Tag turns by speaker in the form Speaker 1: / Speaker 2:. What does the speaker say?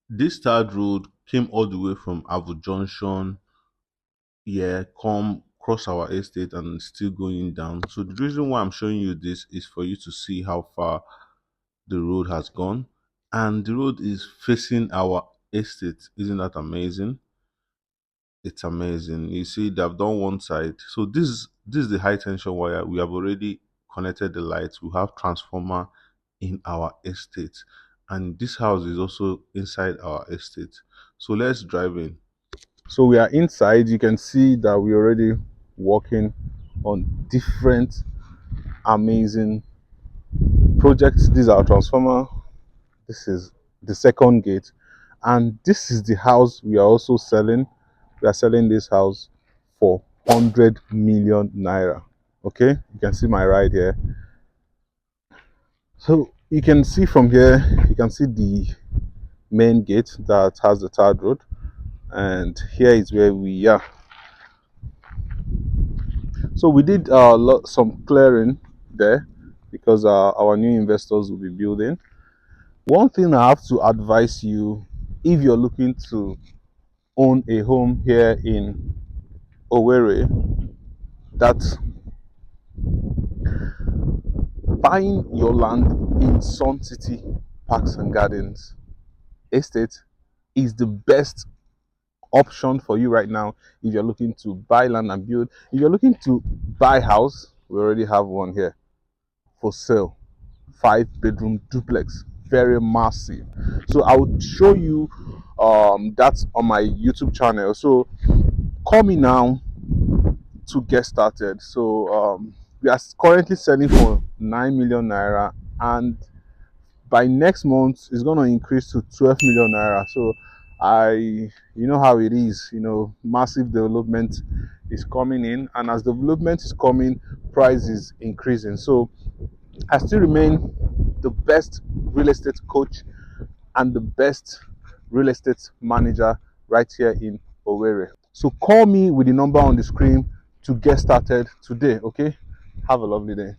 Speaker 1: This third road came all the way from Avu Junction, yeah, come cross our estate and still going down. So the reason why I'm showing you this is for you to see how far the road has gone, and the road is facing our estate. Isn't that amazing? It's amazing. You see, they've done one side. So this is the high tension wire. We have already connected the lights. We have transformer in our estate, and this house is also inside our estate. So let's drive in. So we are inside. You can see that we're already working on different amazing projects. This is our transformer. This is the second gate, and this is the house we are also selling. We are selling this house for 100 million naira. Okay, you can see my ride here. So you can see from here, you can see the main gate that has the third road, and here is where we are. So we did some clearing there because our new investors will be building. One thing I have to advise you, if you're looking to own a home here in Owerri, that buying your land in Suncity Parks and Gardens Estate is the best option for you right now if you're looking to buy land and build. If you're looking to buy house, we already have one here for sale, 5-bedroom duplex, very massive. So I will show you that on my YouTube channel. So call me now to get started. So we are currently selling for 9 million naira, and by next month it's going to increase to 12 million naira. So I you know how it is, massive development is coming in, and as development is coming, price is increasing. So I still remain the best real estate coach and the best real estate manager right here in Owerri. So call me with the number on the screen to get started today. Okay, have a lovely day.